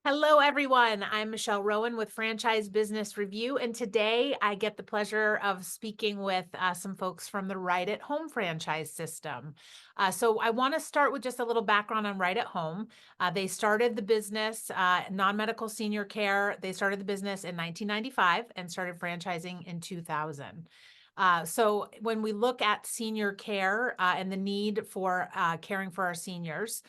Hello, everyone. I'm Michelle Rowan with Franchise Business Review, and today I get the pleasure of speaking with some folks from the Right at Home franchise system. So I want to start with just a little background on Right at Home. They started the business, non-medical senior care. They started the business in 1995 and started franchising in 2000. So when we look at senior care and the need for caring for our seniors,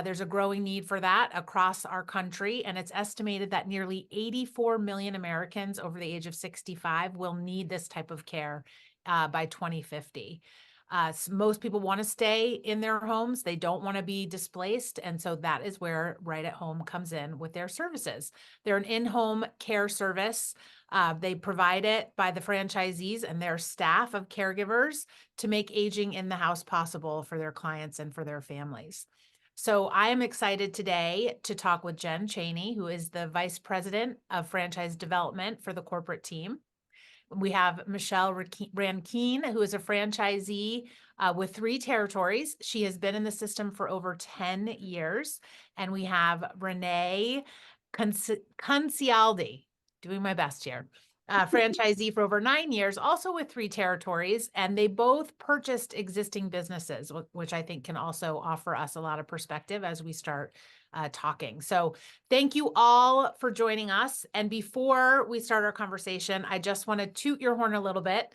there's a growing need for that across our country, and it's estimated that nearly 84 million Americans over the age of 65 will need this type of care by 2050. So most people want to stay in their homes. They don't want to be displaced. And so that is where Right at Home comes in with their services. They're an in-home care service. They provide it by the franchisees and their staff of caregivers to make aging in the house possible for their clients and for their families. So I am excited today to talk with Jen Cheney, who is the Vice President of Franchise Development for the corporate team. We have Michelle Rankine, who is a franchisee with 3 territories. She has been in the system for over 10 years. And we have Renee Concialdi, doing my best here, franchisee for over 9 years, also with 3 territories. And they both purchased existing businesses, which I think can also offer us a lot of perspective as we start talking. So thank you all for joining us. And before we start our conversation, I just want to toot your horn a little bit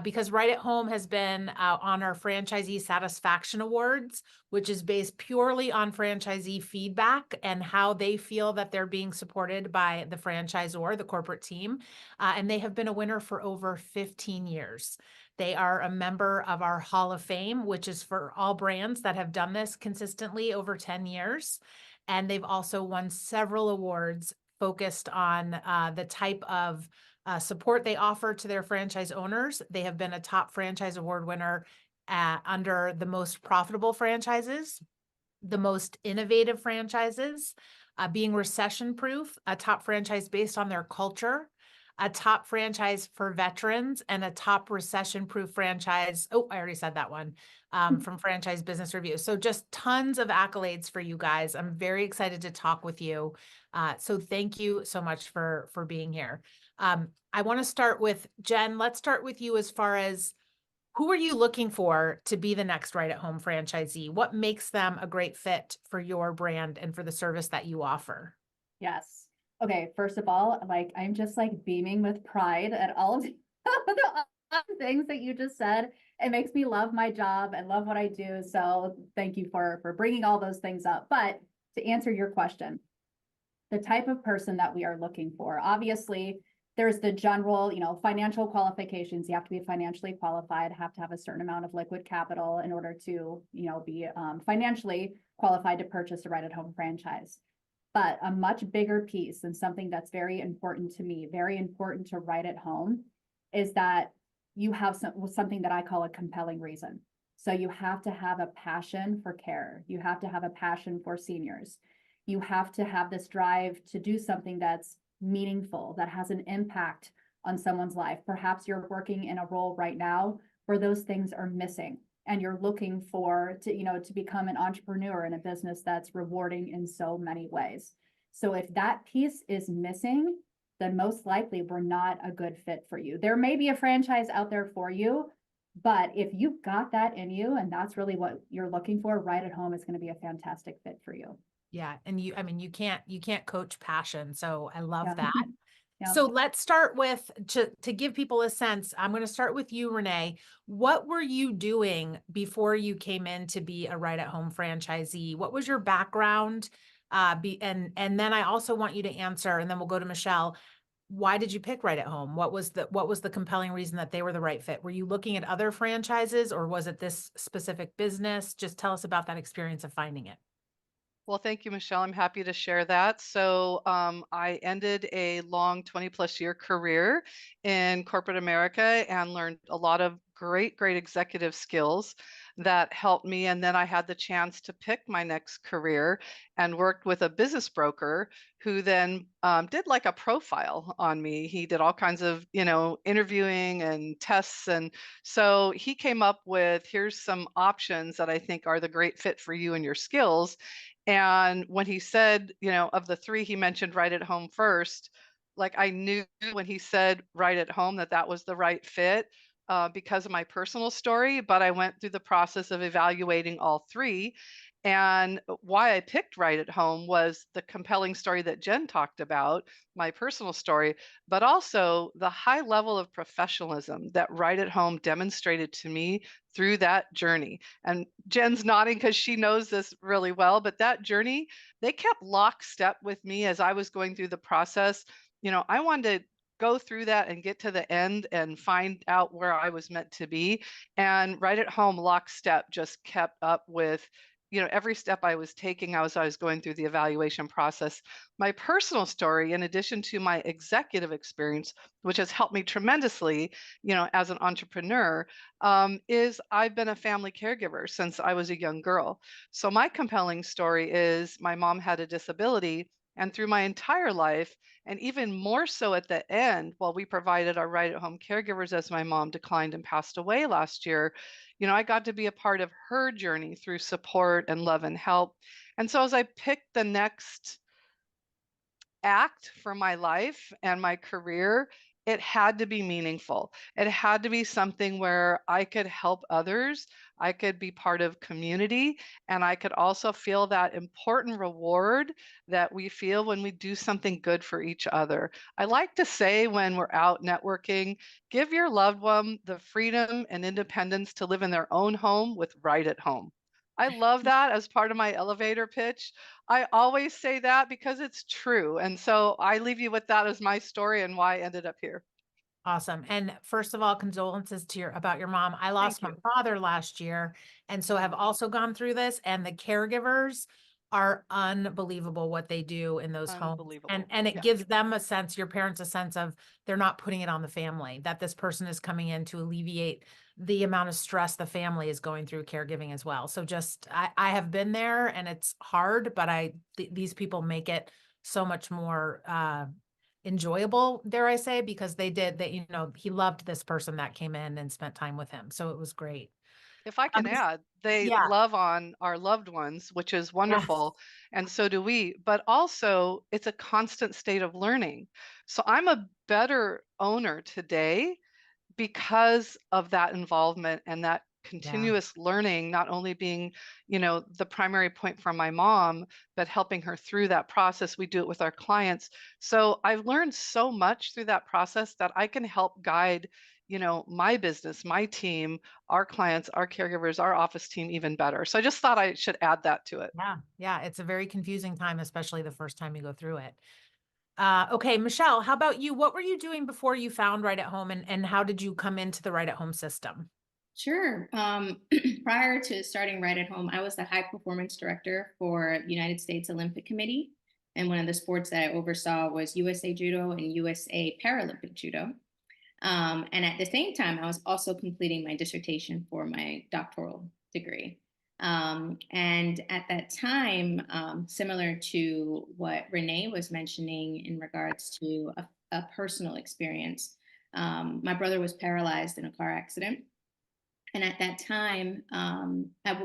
because Right at Home has been on our Franchisee Satisfaction Awards, which is based purely on franchisee feedback and how they feel that they're being supported by the franchisor, the corporate team. And they have been a winner for over 15 years. They are a member of our Hall of Fame, which is for all brands that have done this consistently over 10 years. And they've also won several awards focused on the type of support they offer to their franchise owners. They have been a top franchise award winner under the most profitable franchises, the most innovative franchises, being recession proof, a top franchise based on their culture, a top franchise for veterans, and a top recession proof franchise. Oh, I already said that one from Franchise Business Review. So just tons of accolades for you guys. I'm very excited to talk with you. So thank you so much for being here. I want to start with Jen. Let's start with you as far as who are you looking for to be the next Right at Home franchisee? What makes them a great fit for your brand and for the service that you offer? Yes. Okay, first of all, I'm just beaming with pride at all of the things that you just said. It makes me love my job and love what I do. So thank you for bringing all those things up. But to answer your question, the type of person that we are looking for, obviously, there's the general, financial qualifications. You have to be financially qualified, have to have a certain amount of liquid capital in order to, be financially qualified to purchase a Right at Home franchise. But a much bigger piece and something that's very important to me, very important to Right at Home, is that you have something that I call a compelling reason. So you have to have a passion for care. You have to have a passion for seniors. You have to have this drive to do something that's meaningful, that has an impact on someone's life. Perhaps you're working in a role right now where those things are missing, and you're looking to become an entrepreneur in a business that's rewarding in so many ways. So if that piece is missing, then most likely we're not a good fit for you. There may be a franchise out there for you, but if you've got that in you and that's really what you're looking for, Right at Home is going to be a fantastic fit for you. Yeah, and you can't coach passion. So I love Yeah. that. Yeah. So let's start with to give people a sense. I'm going to start with you, Renee. What were you doing before you came in to be a Right at Home franchisee? What was your background? And then I also want you to answer, and then we'll go to Michelle. Why did you pick Right at Home? What was the compelling reason that they were the right fit? Were you looking at other franchises, or was it this specific business? Just tell us about that experience of finding it. Well, thank you, Michelle. I'm happy to share that. So, I ended a long 20 plus year career in corporate America and learned a lot of great executive skills that helped me. And then I had the chance to pick my next career and worked with a business broker who then did like a profile on me. He did all kinds of, interviewing and tests. And so he came up with, here's some options that I think are the great fit for you and your skills. And when he said, of the three he mentioned right at home first, like I knew when he said right at home that that was the right fit because of my personal story. But I went through the process of evaluating all three. And why I picked right at home was the compelling story that Jen talked about, my personal story, but also the high level of professionalism that right at home demonstrated to me through that journey. And Jen's nodding because she knows this really well, but that journey, they kept lockstep with me as I was going through the process. I wanted to go through that and get to the end and find out where I was meant to be. And right at home, lockstep just kept up with every step I was taking. I was going through the evaluation process. My personal story, in addition to my executive experience, which has helped me tremendously, as an entrepreneur, is I've been a family caregiver since I was a young girl. So my compelling story is my mom had a disability, and through my entire life, and even more so at the end, while we provided our right at home caregivers as my mom declined and passed away last year, I got to be a part of her journey through support and love and help. And so as I picked the next act for my life and my career, it had to be meaningful. It had to be something where I could help others, I could be part of community, and I could also feel that important reward that we feel when we do something good for each other. I like to say when we're out networking, give your loved one the freedom and independence to live in their own home with right at home. I love that as part of my elevator pitch. I always say that because it's true. And so I leave you with that as my story and why I ended up here. Awesome. And first of all, condolences to about your mom. I lost Thank my you. father last year, and so have also gone through this, and the caregivers are unbelievable what they do in those homes. And Unbelievable. it Yeah. gives them a sense, your parents a sense of they're not putting it on the family, that this person is coming in to alleviate the amount of stress the family is going through caregiving as well. So just I have been there and it's hard, but these people make it so much more enjoyable, dare I say, because he loved this person that came in and spent time with him. So it was great. If I can add, they Yeah. love on our loved ones, which is Yes. wonderful. And so do we. But also, it's a constant state of learning. So I'm a better owner today because of that involvement and that Yeah. continuous learning, not only being, the primary point for my mom, but helping her through that process. We do it with our clients. So I've learned so much through that process that I can help guide, my business, my team, our clients, our caregivers, our office team even better. So I just thought I should add that to it. Yeah. Yeah. It's a very confusing time, especially the first time you go through it. Okay, Michelle, how about you? What were you doing before you found Right at Home, and how did you come into the Right at Home system? Sure. Prior to starting Right at Home, I was the high performance director for United States Olympic Committee. And one of the sports that I oversaw was USA Judo and USA Paralympic Judo. And at the same time, I was also completing my dissertation for my doctoral degree. And at that time, similar to what Renee was mentioning in regards to a personal experience, my brother was paralyzed in a car accident. And at that time,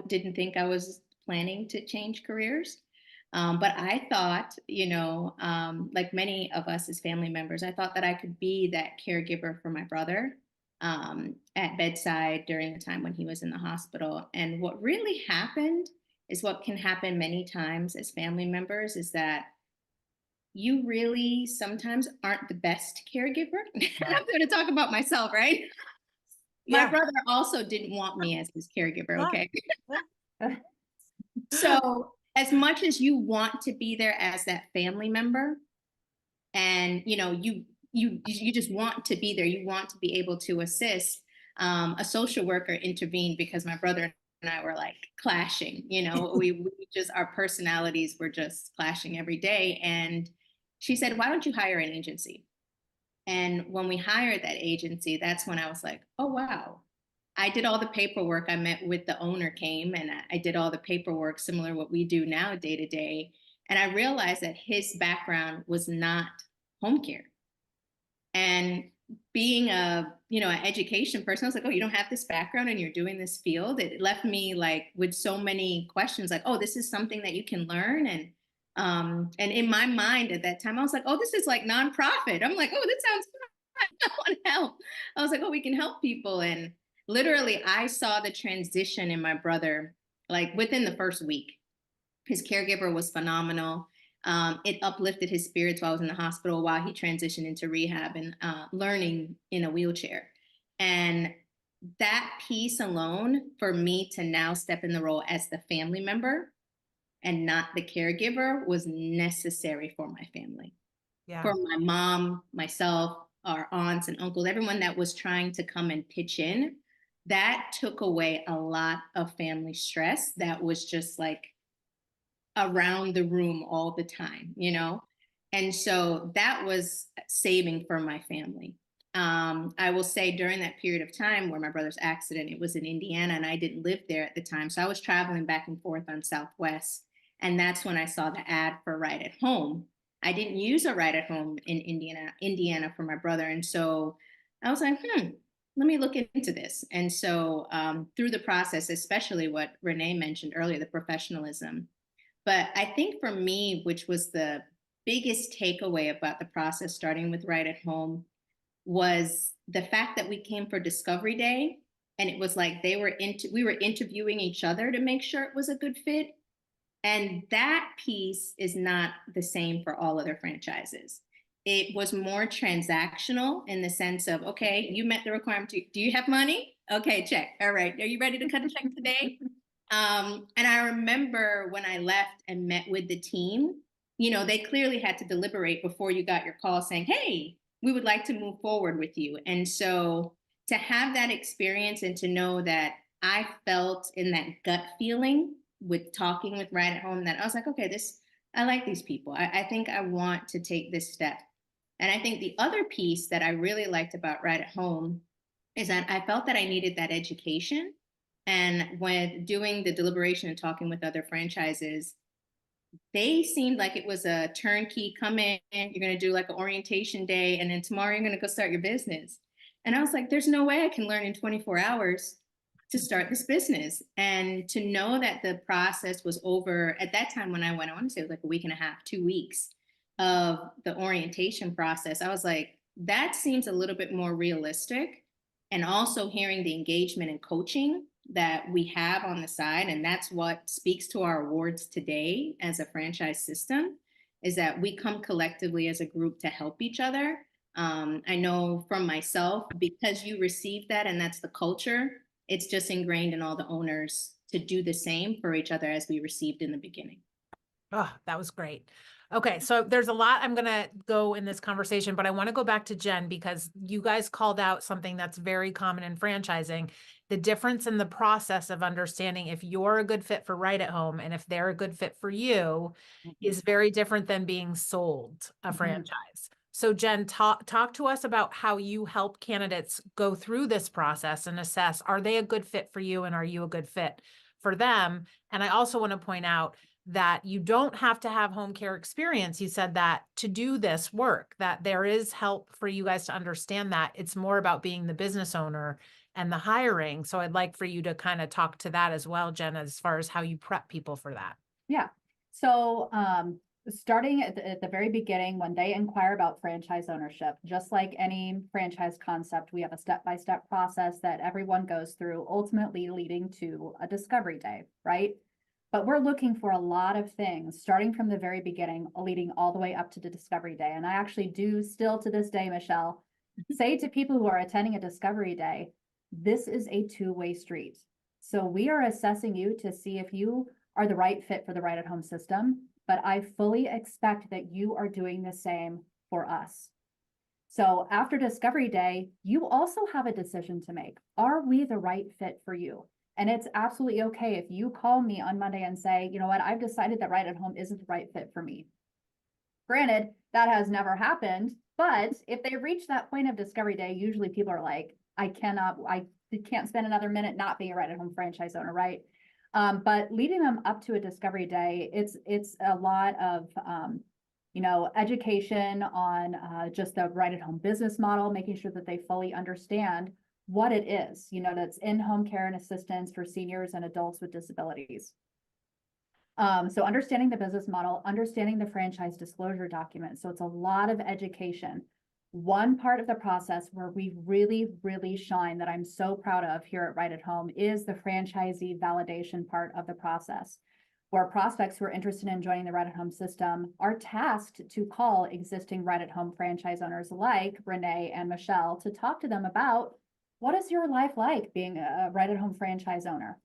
didn't think I was planning to change careers. But I thought, like many of us as family members, I thought that I could be that caregiver for my brother at bedside during the time when he was in the hospital. And what really happened is what can happen many times as family members is that you really sometimes aren't the best caregiver. I'm going to talk about myself, right? My brother also didn't want me as his caregiver, okay? So as much as you want to be there as that family member, and you just want to be there, you want to be able to assist, a social worker intervened because my brother and I were like clashing, we just, our personalities were just clashing every day. And she said, why don't you hire an agency? And when we hired that agency, that's when I was like, oh, wow. I did all the paperwork. I met with the owner, came, and I did all the paperwork, similar to what we do now day to day. And I realized that his background was not home care. And being a, an education person, I was like, oh, you don't have this background and you're doing this field. It left me like with so many questions, like, oh, this is something that you can learn. And in my mind at that time, I was like, oh, this is like nonprofit. I'm like, oh, that sounds fun. I want to help. I was like, oh, we can help people. And literally I saw the transition in my brother, like within the first week. His caregiver was phenomenal. It uplifted his spirits while I was in the hospital while he transitioned into rehab and learning in a wheelchair. And that piece alone, for me to now step in the role as the family member and not the caregiver, was necessary for my family. Yeah. For my mom, myself, our aunts and uncles, everyone that was trying to come and pitch in, that took away a lot of family stress that was just like around the room all the time, And so that was saving for my family. I will say during that period of time where my brother's accident, it was in Indiana and I didn't live there at the time. So I was traveling back and forth on Southwest. And that's when I saw the ad for Ride at Home. I didn't use a Ride at Home in Indiana for my brother. And so I was like, let me look into this. And so through the process, especially what Renee mentioned earlier, the professionalism. But I think for me, which was the biggest takeaway about the process, starting with Ride at Home, was the fact that we came for Discovery Day, and it was like we were interviewing each other to make sure it was a good fit. And that piece is not the same for all other franchises. It was more transactional in the sense of, okay, you met the requirement. Do you have money? Okay, check. All right. Are you ready to cut a check today? And I remember when I left and met with the team, they clearly had to deliberate before you got your call saying, hey, we would like to move forward with you. And so to have that experience and to know that I felt in that gut feeling with talking with Ride at Home that I was like, okay, I like these people. I think I want to take this step. And I think the other piece that I really liked about Ride at Home is that I felt that I needed that education. And when doing the deliberation and talking with other franchises, they seemed like it was a turnkey, come in, you're going to do like an orientation day, and then tomorrow you're going to go start your business. And I was like, there's no way I can learn in 24 hours to start this business. And to know that the process was over at that time when I went, I want to say it was like a week and a half, 2 weeks of the orientation process, I was like, that seems a little bit more realistic. And also hearing the engagement and coaching that we have on the side, and that's what speaks to our awards today as a franchise system, is that we come collectively as a group to help each other. I know from myself, because you received that and that's the culture, it's just ingrained in all the owners to do the same for each other as we received in the beginning. Oh, that was great. Okay, so there's a lot I'm going to go in this conversation, but I want to go back to Jen because you guys called out something that's very common in franchising, the difference in the process of understanding if you're a good fit for Ride at Home and if they're a good fit for you is very different than being sold a franchise. So Jen, talk to us about how you help candidates go through this process and assess, are they a good fit for you and are you a good fit for them? And I also want to point out that you don't have to have home care experience. You said that to do this work, that there is help for you guys to understand that. It's more about being the business owner and the hiring. So I'd like for you to kind of talk to that as well, Jen, as far as how you prep people for that. Yeah. So starting at the very beginning, when they inquire about franchise ownership, just like any franchise concept, we have a step-by-step process that everyone goes through, ultimately leading to a discovery day, right? But we're looking for a lot of things, starting from the very beginning, leading all the way up to the discovery day. And I actually do still to this day, Michelle, say to people who are attending a discovery day, this is a two-way street. So we are assessing you to see if you are the right fit for the Ride at Home system, but I fully expect that you are doing the same for us. So after discovery day, you also have a decision to make. Are we the right fit for you? And it's absolutely okay if you call me on Monday and say, you know what, I've decided that Ride at Home isn't the right fit for me. Granted, that has never happened, but if they reach that point of discovery day, usually people are like, I can't spend another minute not being a Ride at Home franchise owner, right? But leading them up to a discovery day, it's a lot of education on just the right at home business model, making sure that they fully understand what it is, that's in-home care and assistance for seniors and adults with disabilities. So understanding the business model, understanding the franchise disclosure document. So it's a lot of education. One part of the process where we really, really shine that I'm so proud of here at Right at Home is the franchisee validation part of the process, where prospects who are interested in joining the Right at Home system are tasked to call existing Right at Home franchise owners like Renee and Michelle to talk to them about what is your life like being a Right at Home franchise owner.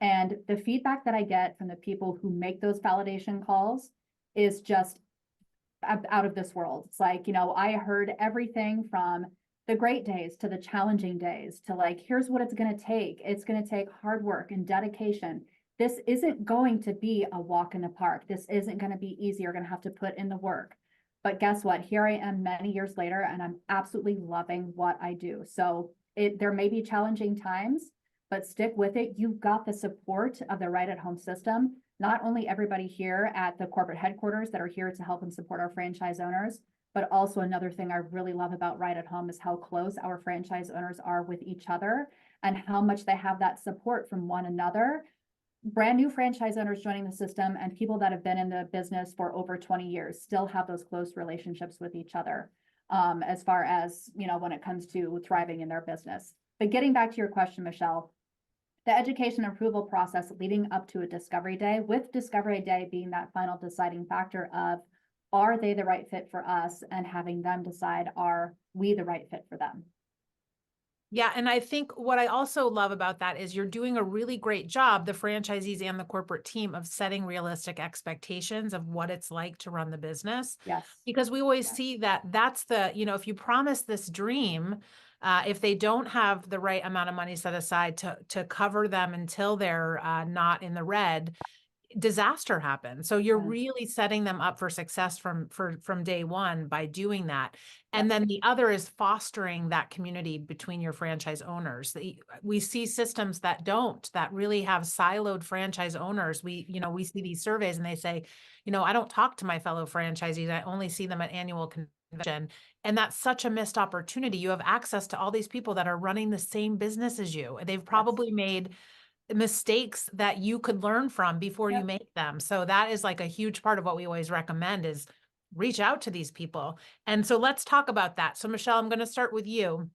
And the feedback that I get from the people who make those validation calls is just out of this world. It's like, I heard everything from the great days to the challenging days to like, here's what it's going to take. It's going to take hard work and dedication. This isn't going to be a walk in the park. This isn't going to be easy. You're going to have to put in the work. But guess what? Here I am many years later, and I'm absolutely loving what I do. So there may be challenging times, but stick with it. You've got the support of the Right at Home system. Not only everybody here at the corporate headquarters that are here to help and support our franchise owners, but also another thing I really love about Right at Home is how close our franchise owners are with each other and how much they have that support from one another. Brand new franchise owners joining the system and people that have been in the business for over 20 years still have those close relationships with each other, as far as, when it comes to thriving in their business. But getting back to your question, Michelle, the education approval process leading up to a discovery day, with discovery day being that final deciding factor of, are they the right fit for us, and having them decide, are we the right fit for them? Yeah. And I think what I also love about that is you're doing a really great job, the franchisees and the corporate team, of setting realistic expectations of what it's like to run the business. Yes. Because we always Yes. see that that's the, if you promise this dream, if they don't have the right amount of money set aside to cover them until they're not in the red, disaster happens. So you're Yeah. really setting them up for success from day one by doing that. And Yep. then the other is fostering that community between your franchise owners. We see systems that really have siloed franchise owners. We see these surveys and they say, I don't talk to my fellow franchisees. I only see them at annual convention. And that's such a missed opportunity. You have access to all these people that are running the same business as you. They've probably made mistakes that you could learn from before you Yep. make them. So that is like a huge part of what we always recommend is reach out to these people. And so let's talk about that. So Michelle, I'm going to start with you.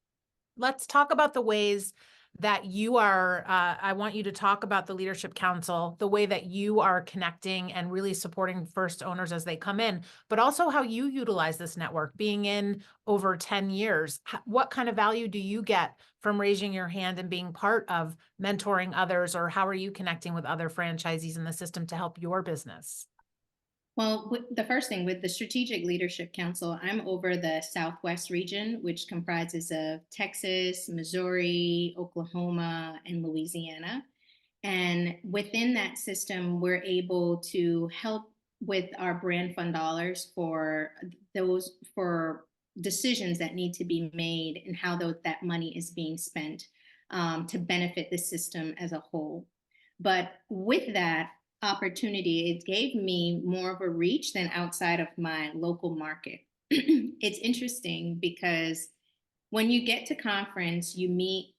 Let's talk about the ways that you are, I want you to talk about the Leadership Council, the way that you are connecting and really supporting first owners as they come in, but also how you utilize this network, being in over 10 years. What kind of value do you get from raising your hand and being part of mentoring others, or how are you connecting with other franchisees in the system to help your business? Well, the first thing with the Strategic Leadership Council, I'm over the Southwest region, which comprises of Texas, Missouri, Oklahoma, and Louisiana. And within that system, we're able to help with our brand fund dollars for decisions that need to be made and how that money is being spent to benefit the system as a whole. But with that opportunity, it gave me more of a reach than outside of my local market. It's interesting because when you get to conference, you meet,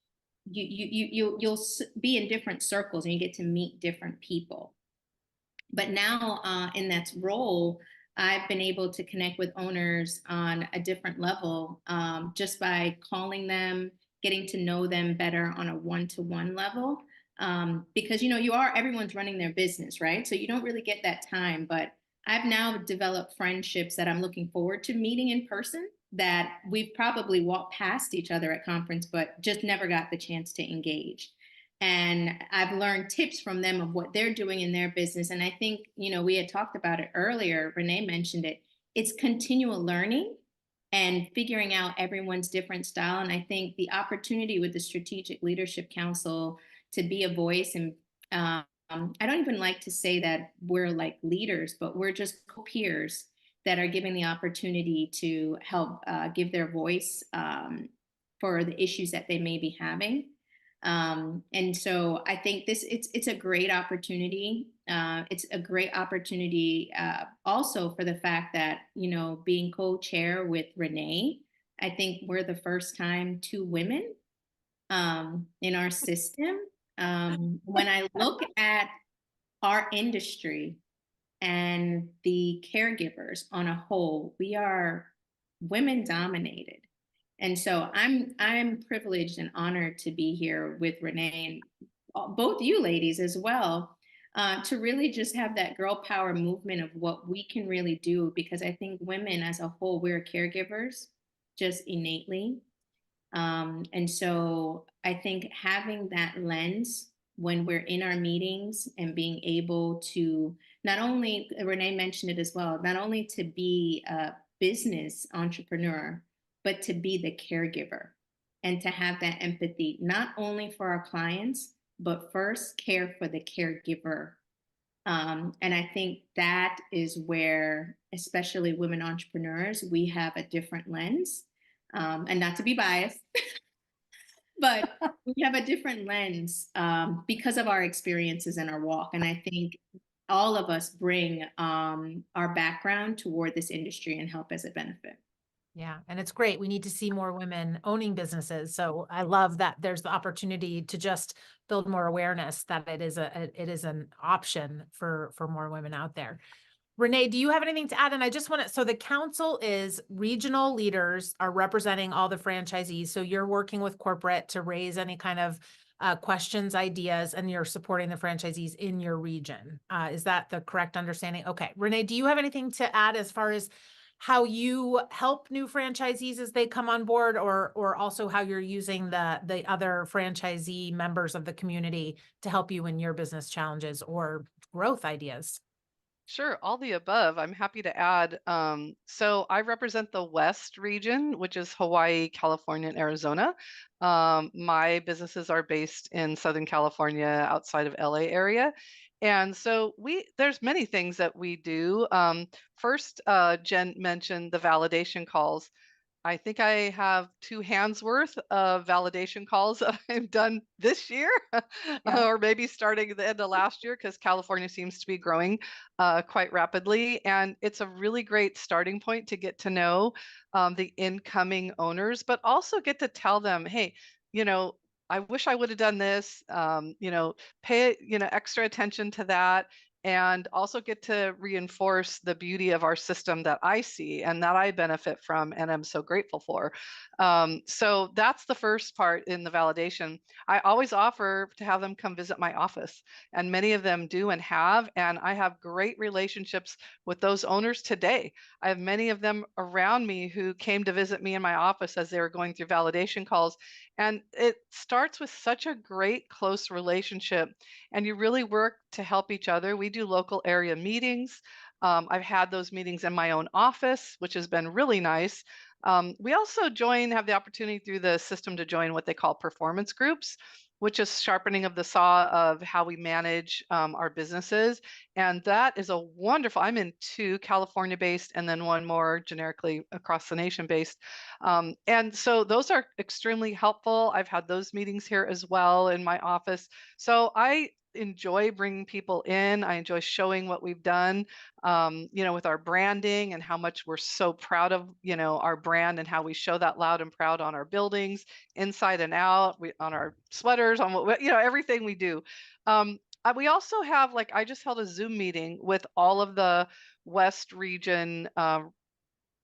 you'll be in different circles and you get to meet different people. But now in that role, I've been able to connect with owners on a different level just by calling them, getting to know them better on a one-to-one level. Because, everyone's running their business, right? So you don't really get that time. But I've now developed friendships that I'm looking forward to meeting in person, that we've probably walked past each other at conference, but just never got the chance to engage. And I've learned tips from them of what they're doing in their business. And I think, we had talked about it earlier. Renee mentioned it. It's continual learning and figuring out everyone's different style. And I think the opportunity with the Strategic Leadership Council to be a voice, and I don't even like to say that we're like leaders, but we're just peers that are given the opportunity to help give their voice for the issues that they may be having. And so I think it's a great opportunity. It's a great opportunity also for the fact that, you know, being co-chair with Renee, I think we're the first time two women in our system. When I look at our industry and the caregivers on a whole, we are women dominated. And so I'm privileged and honored to be here with Renee and both you ladies as well, to really just have that girl power movement of what we can really do, because I think women as a whole, we're caregivers just innately. And so I think having that lens when we're in our meetings and being able to not only, Renee mentioned it as well, not only to be a business entrepreneur, but to be the caregiver and to have that empathy, not only for our clients, but first care for the caregiver. And I think that is where, especially women entrepreneurs, we have a different lens. And not to be biased, but we have a different lens because of our experiences and our walk. And I think all of us bring our background toward this industry and help as a benefit. Yeah, and it's great. We need to see more women owning businesses. So I love that there's the opportunity to just build more awareness that it is an option for more women out there. Renee, do you have anything to add? And I just want to, so the council is regional leaders are representing all the franchisees. So you're working with corporate to raise any kind of questions, ideas, and you're supporting the franchisees in your region. Is that the correct understanding? Okay. Renee, do you have anything to add as far as how you help new franchisees as they come on board, or also how you're using the other franchisee members of the community to help you in your business challenges or growth ideas? Sure, all the above. I'm happy to add. So I represent the West region, which is Hawaii, California, and Arizona. My businesses are based in Southern California, outside of LA area. And so there's many things that we do. First, Jen mentioned the validation calls. I think I have 2 hands worth of validation calls that I've done this year, Yeah. or maybe starting the end of last year, because California seems to be growing quite rapidly. And it's a really great starting point to get to know the incoming owners, but also get to tell them, hey, you know, I wish I would have done this, pay, extra attention to that, and also get to reinforce the beauty of our system that I see and that I benefit from and I'm so grateful for. So that's the first part in the validation. I always offer to have them come visit my office, and many of them do and have, and I have great relationships with those owners today. I have many of them around me who came to visit me in my office as they were going through validation calls, and it starts with such a great close relationship, and you really work to help each other. We do local area meetings. I've had those meetings in my own office, which has been really nice. We also have the opportunity through the system to join what they call performance groups, which is sharpening of the saw of how we manage our businesses. And that is a wonderful, I'm in 2 California based and then one more generically across the nation based. And so those are extremely helpful. I've had those meetings here as well in my office. So I enjoy bringing people in. I enjoy showing what we've done, with our branding and how much we're so proud of, our brand and how we show that loud and proud on our buildings, inside and out, on our sweaters, on everything we do. We also have, like, I just held a Zoom meeting with all of the West region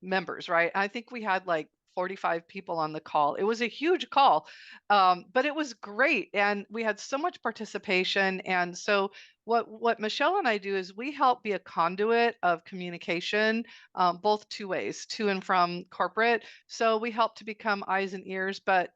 members, right? I think we had like 45 people on the call. It was a huge call, but it was great, and we had so much participation. And so, what Michelle and I do is we help be a conduit of communication, both 2 ways, to and from corporate. So we help to become eyes and ears, but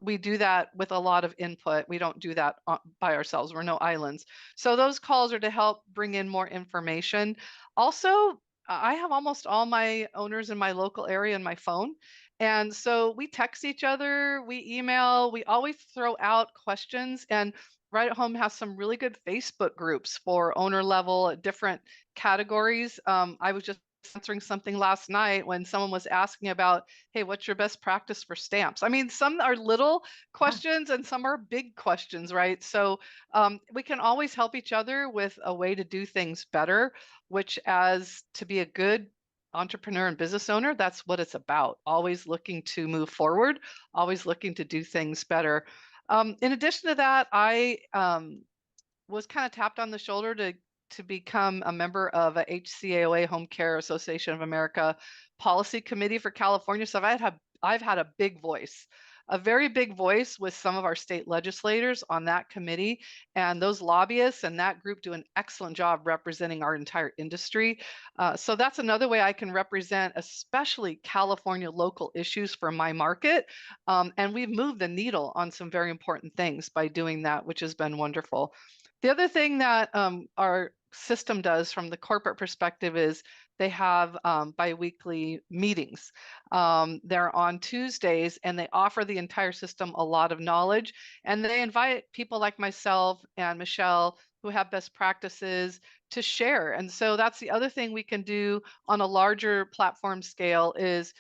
we do that with a lot of input. We don't do that by ourselves. We're no islands. So those calls are to help bring in more information. Also, I have almost all my owners in my local area in my phone. And so we text each other, we email, we always throw out questions. And Right at Home has some really good Facebook groups for owner level, different categories. I was just answering something last night when someone was asking about, hey, what's your best practice for stamps? I mean, some are little questions and some are big questions, right? So we can always help each other with a way to do things better, which, as to be a good entrepreneur and business owner, that's what it's about. Always looking to move forward, always looking to do things better. In addition to that, I was kind of tapped on the shoulder to become a member of a HCAOA, Home Care Association of America policy committee for California. So I've had a big voice, a very big voice with some of our state legislators on that committee, and those lobbyists and that group do an excellent job representing our entire industry. So that's another way I can represent, especially California local issues for my market. And we've moved the needle on some very important things by doing that, which has been wonderful. The other thing that our system does from the corporate perspective is they have biweekly meetings. They're on Tuesdays, and they offer the entire system a lot of knowledge. And they invite people like myself and Michelle, who have best practices, to share. And so that's the other thing we can do on a larger platform scale is,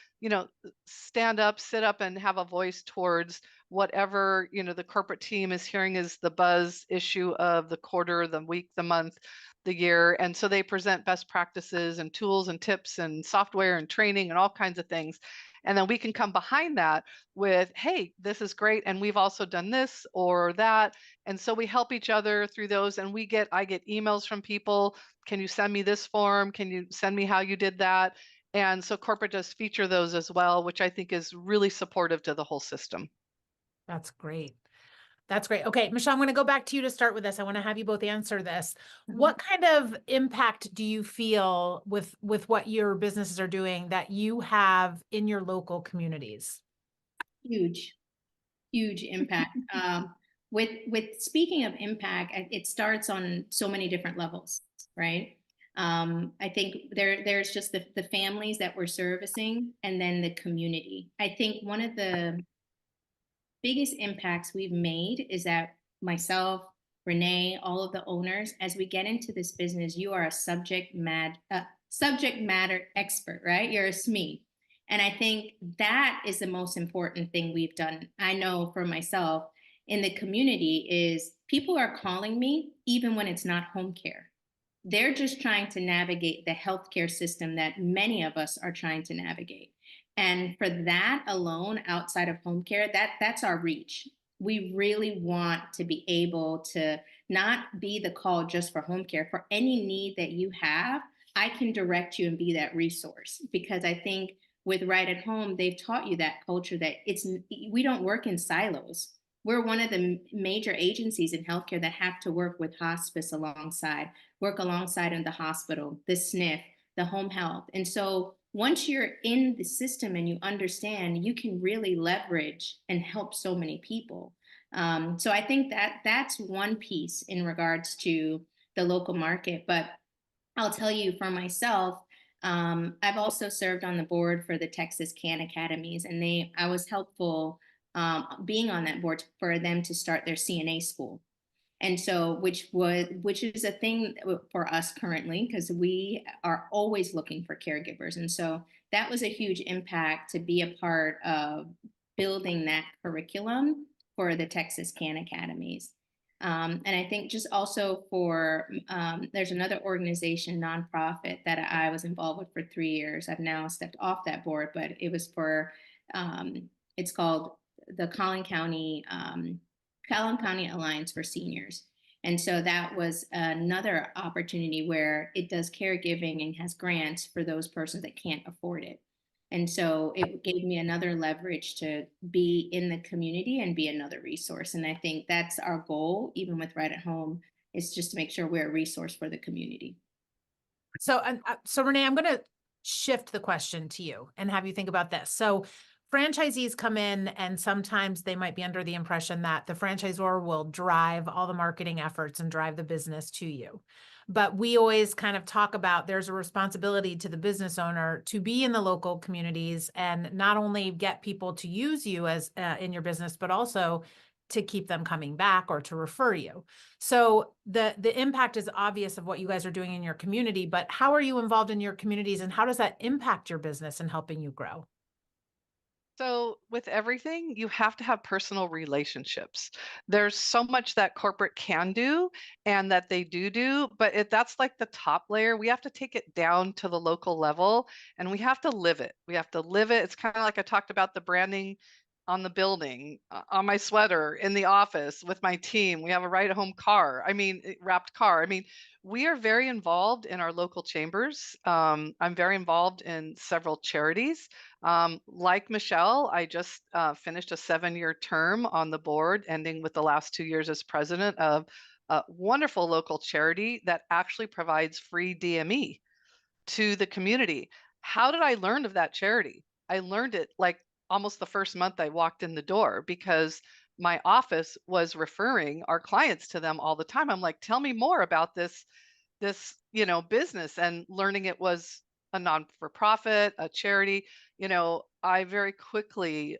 stand up, sit up, and have a voice towards whatever, the corporate team is hearing is the buzz issue of the quarter, the week, the month, the year. And so they present best practices and tools and tips and software and training and all kinds of things. And then we can come behind that with, hey, this is great, and we've also done this or that. And so we help each other through those. And I get emails from people. Can you send me this form? Can you send me how you did that? And so corporate does feature those as well, which I think is really supportive to the whole system. That's great. That's great. Okay, Michelle, I'm going to go back to you to start with this. I want to have you both answer this. What kind of impact do you feel with what your businesses are doing that you have in your local communities? Huge impact. With speaking of impact, it starts on so many different levels, right? I think there's just the families that we're servicing, and then the community. I think one of the biggest impacts we've made is that myself, Renee, all of the owners, as we get into this business, you are a subject matter expert, right? You're a SME. And I think that is the most important thing we've done. I know for myself in the community is people are calling me even when it's not home care. They're just trying to navigate the healthcare system that many of us are trying to navigate. And for that alone, outside of home care, that's our reach. We really want to be able to not be the call just for home care. For any need that you have, I can direct you and be that resource. Because I think with Right at Home, they've taught you that culture that we don't work in silos. We're one of the major agencies in healthcare that have to work with hospice work alongside in the hospital, the SNF, the home health. And so once you're in the system and you understand, you can really leverage and help so many people. So I think that's one piece in regards to the local market. But I'll tell you for myself, I've also served on the board for the Texas Can Academies, and I was helpful being on that board for them to start their CNA school. And so, which is a thing for us currently, because we are always looking for caregivers. And so that was a huge impact to be a part of building that curriculum for the Texas Can Academies. And I think just also there's another organization, nonprofit, that I was involved with for 3 years. I've now stepped off that board, but it was it's called the Collin County Alliance for Seniors. And so that was another opportunity where it does caregiving and has grants for those persons that can't afford it. And so it gave me another leverage to be in the community and be another resource. And I think that's our goal, even with Right at Home, is just to make sure we're a resource for the community. So Renee, I'm going to shift the question to you and have you think about this. So franchisees come in and sometimes they might be under the impression that the franchisor will drive all the marketing efforts and drive the business to you. But we always kind of talk about there's a responsibility to the business owner to be in the local communities and not only get people to use you as in your business, but also to keep them coming back or to refer you. So the impact is obvious of what you guys are doing in your community, but how are you involved in your communities and how does that impact your business and helping you grow? So, with everything, you have to have personal relationships. There's so much that corporate can do and that they do, but that's like the top layer. We have to take it down to the local level and we have to live it. We have to live it. It's kind of like I talked about the branding on the building, on my sweater, in the office with my team. We have a ride home car. I mean, wrapped car. I mean, we are very involved in our local chambers. I'm very involved in several charities. Like Michelle, I just finished a 7-year term on the board, ending with the last 2 years as president of a wonderful local charity that actually provides free DME to the community. How did I learn of that charity? I learned it like almost the first month I walked in the door because my office was referring our clients to them all the time. I'm like, tell me more about this business, and learning it was a non-for-profit, a charity. I very quickly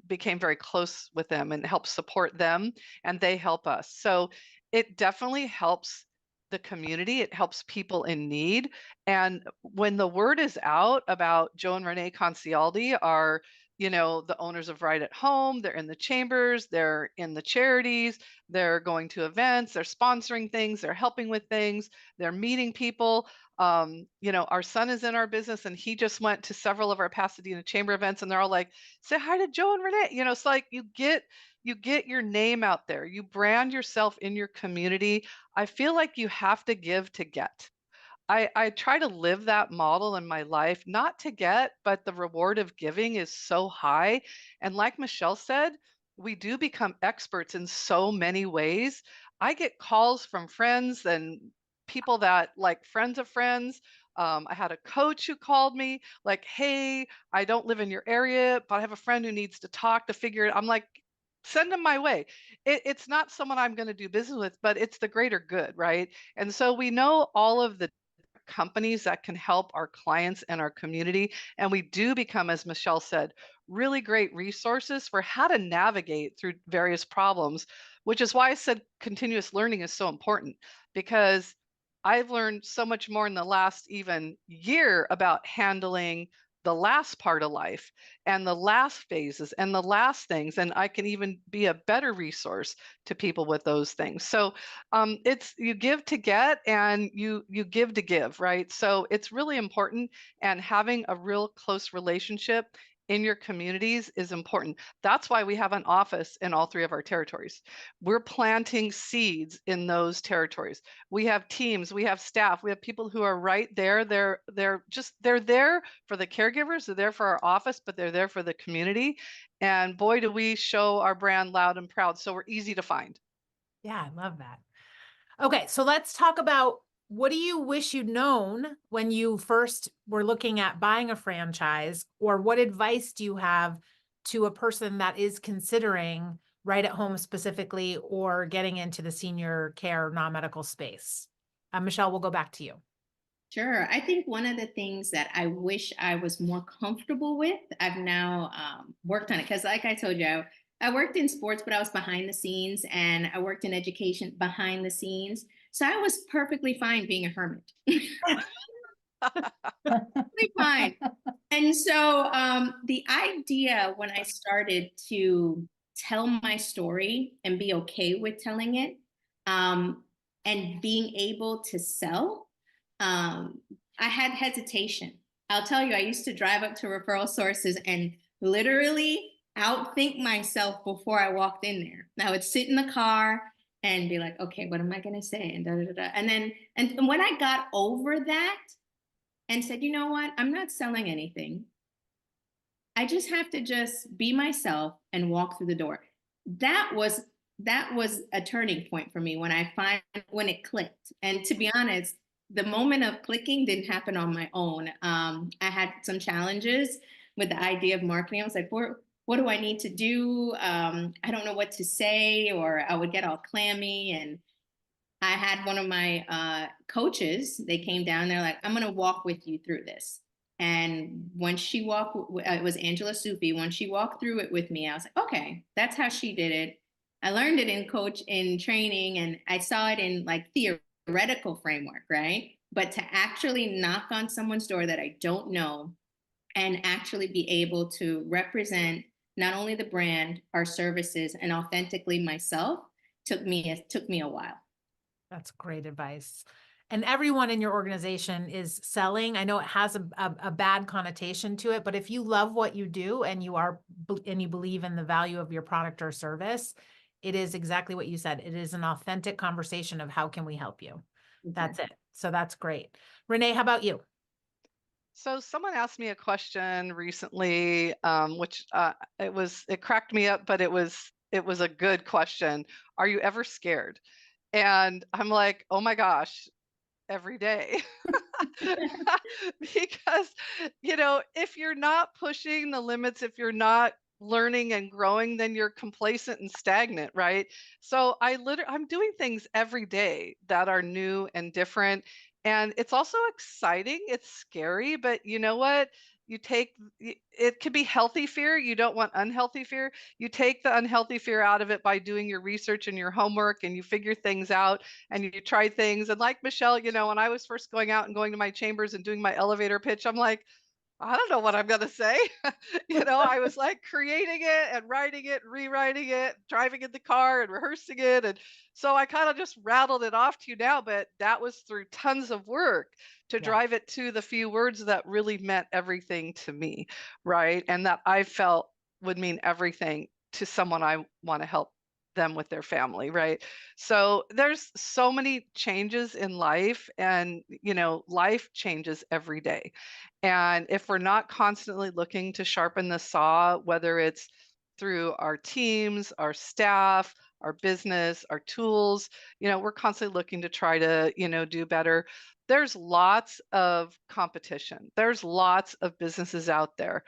became very close with them and helped support them, and they help us. So it definitely helps the community. It helps people in need. And when the word is out about Joe and Renee Concialdi are, the owners of Right at Home, they're in the chambers, they're in the charities, they're going to events, they're sponsoring things, they're helping with things, they're meeting people. Our son is in our business and he just went to several of our Pasadena chamber events and they're all like, say hi to Joe and Renee. It's like you get your name out there, you brand yourself in your community. I feel like you have to give to get. I try to live that model in my life, not to get, but the reward of giving is so high. And like Michelle said, we do become experts in so many ways. I get calls from friends and people that like friends of friends. I had a coach who called me like, hey, I don't live in your area, but I have a friend who needs to talk to figure it. I'm like, send them my way. It's not someone I'm going to do business with, but it's the greater good, right? And so we know all of the companies that can help our clients and our community. And we do become, as Michelle said, really great resources for how to navigate through various problems, which is why I said continuous learning is so important, because I've learned so much more in the last even year about handling the last part of life and the last phases and the last things. And I can even be a better resource to people with those things. So it's you give to get and you give to give, right? So it's really important, and having a real close relationship in your communities is important. That's why we have an office in all 3 of our territories. We're planting seeds in those territories. We have teams, we have staff, we have people who are right there. They're there for the caregivers, they're there for our office, but they're there for the community. And boy, do we show our brand loud and proud. So we're easy to find. Yeah, I love that. Okay, so let's talk about, what do you wish you'd known when you first were looking at buying a franchise, or what advice do you have to a person that is considering Right at Home specifically, or getting into the senior care non-medical space? Michelle, we'll go back to you. Sure. I think one of the things that I wish I was more comfortable with, I've now worked on it. Because like I told you, I worked in sports, but I was behind the scenes, and I worked in education behind the scenes. So I was perfectly fine being a hermit. Perfectly fine. And so the idea when I started to tell my story and be okay with telling it, and being able to sell, I had hesitation. I'll tell you, I used to drive up to referral sources and literally outthink myself before I walked in there. I would sit in the car and be like, okay, what am I going to say? And da, da, da, da. And then, and when I got over that and said, you know what, I'm not selling anything, I just have to just be myself and walk through the door. That was a turning point for me when it clicked. And to be honest, the moment of clicking didn't happen on my own. I had some challenges with the idea of marketing. I was like, what do I need to do? I don't know what to say, or I would get all clammy. And I had one of my coaches, they came down, they're like, I'm going to walk with you through this. And when she walked, it was Angela Sufi. When she walked through it with me, I was like, okay, that's how she did it. I learned it in training, and I saw it in like theoretical framework, right? But to actually knock on someone's door that I don't know and actually be able to represent not only the brand, our services, and authentically myself took me a while. That's great advice. And everyone in your organization is selling. I know it has a bad connotation to it, but if you love what you do and and you believe in the value of your product or service, it is exactly what you said. It is an authentic conversation of how can we help you? That's it. So that's great. Renee, how about you? So someone asked me a question recently, which it cracked me up, but it was a good question. Are you ever scared? And I'm like, oh my gosh, every day. Because, if you're not pushing the limits, if you're not learning and growing, then you're complacent and stagnant, right? So I'm doing things every day that are new and different. And it's also exciting. It's scary, but you know what? It could be healthy fear. You don't want unhealthy fear. You take the unhealthy fear out of it by doing your research and your homework, and you figure things out and you try things. And like Michelle, when I was first going out and going to my chambers and doing my elevator pitch, I'm like, I don't know what I'm going to say. I was like creating it and writing it, rewriting it, driving in the car and rehearsing it. And so I kind of just rattled it off to you now, but that was through tons of work to Yeah. drive it to the few words that really meant everything to me, right? And that I felt would mean everything to someone I want to help them with their family, right? So there's so many changes in life, and life changes every day. And if we're not constantly looking to sharpen the saw, whether it's through our teams, our staff, our business, our tools, we're constantly looking to try to, do better. There's lots of competition. There's lots of businesses out there.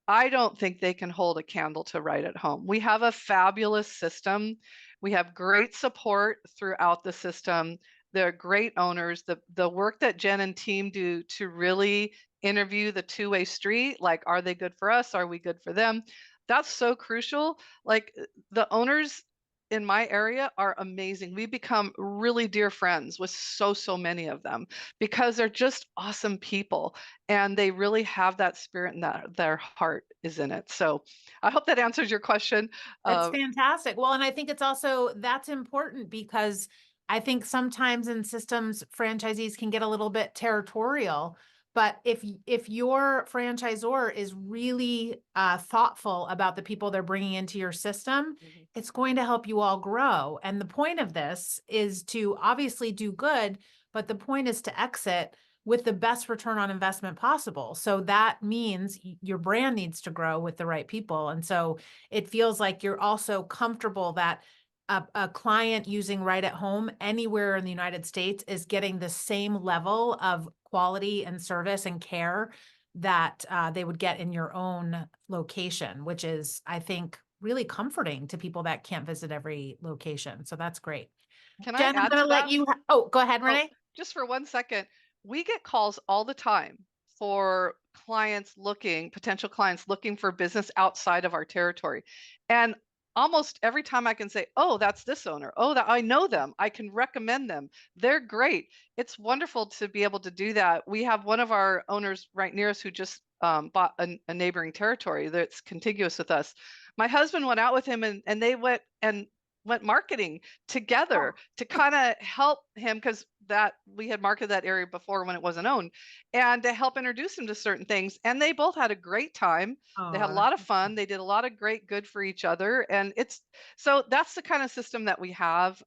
I don't think they can hold a candle to Right at Home. We have a fabulous system. We have great support throughout the system. They're great owners. The work that Jen and team do to really interview the two-way street, like, are they good for us? Are we good for them? That's so crucial. Like, the owners in my area are amazing. We become really dear friends with so many of them because they're just awesome people, and they really have that spirit, and that their heart is in it. So I hope that answers your question. That's fantastic. Well, and I think that's important because I think sometimes in systems, franchisees can get a little bit territorial. But if your franchisor is really thoughtful about the people they're bringing into your system, it's going to help you all grow. And the point of this is to obviously do good, but the point is to exit with the best return on investment possible. So that means your brand needs to grow with the right people. And so it feels like you're also comfortable that a client using Right at Home anywhere in the United States is getting the same level of quality and service and care that they would get in your own location, which is, I think, really comforting to people that can't visit every location. So that's great. Can I Jen, I'm add going to to let that? you. Oh, go ahead, Oh, Renee. just for 1 second. We get calls all the time for potential clients looking for business outside of our territory. And almost every time I can say, oh, that's this owner. Oh, that I know them. I can recommend them. They're great. It's wonderful to be able to do that. We have one of our owners right near us who just bought a neighboring territory that's contiguous with us. My husband went out with him, and they went marketing together to kind of help him, because that we had marketed that area before when it wasn't owned, and to help introduce him to certain things. And they both had a great time. They had a lot of fun. They did a lot of great good for each other. And that's the kind of system that we have.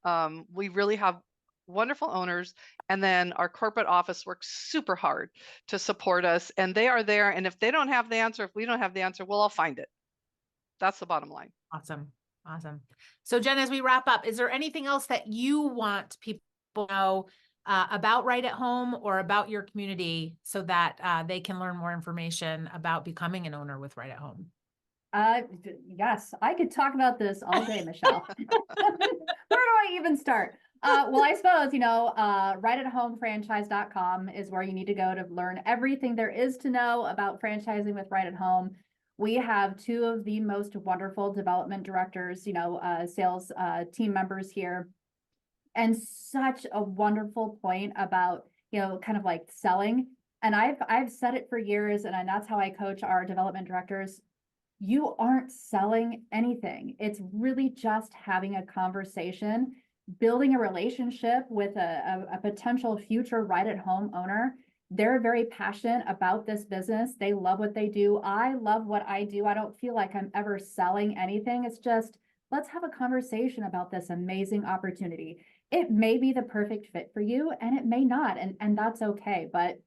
We really have wonderful owners. And then our corporate office works super hard to support us. And they are there. And if they don't have the answer, if we don't have the answer, we'll all find it. That's the bottom line. Awesome. Awesome. So Jen, as we wrap up, is there anything else that you want people to know about Right at Home or about your community so that they can learn more information about becoming an owner with Right at Home? Yes, I could talk about this all day, Michelle. Where do I even start? Well, I suppose, rightathomefranchise.com is where you need to go to learn everything there is to know about franchising with Right at Home. We have two of the most wonderful development directors, sales team members here. And such a wonderful point about, kind of like selling. And I've said it for years, and that's how I coach our development directors. You aren't selling anything. It's really just having a conversation, building a relationship with a potential future right at home owner. They're very passionate about this business. They love what they do. I love what I do. I don't feel like I'm ever selling anything. It's just, let's have a conversation about this amazing opportunity. It may be the perfect fit for you and it may not, and that's okay. But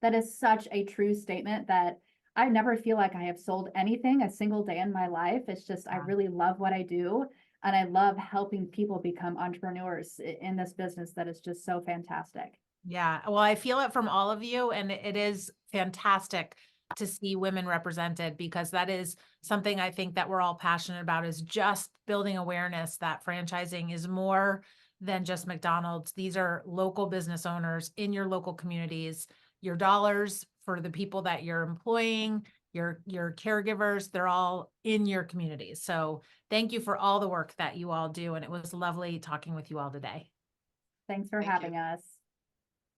that is such a true statement that I never feel like I have sold anything a single day in my life. It's just, I really love what I do. And I love helping people become entrepreneurs in this business that is just so fantastic. Yeah, well, I feel it from all of you, and it is fantastic to see women represented, because that is something I think that we're all passionate about, is just building awareness that franchising is more than just McDonald's. These are local business owners in your local communities. Your dollars for the people that you're employing, your caregivers, they're all in your communities. So thank you for all the work that you all do. And it was lovely talking with you all today. Thanks for Thank you. having us.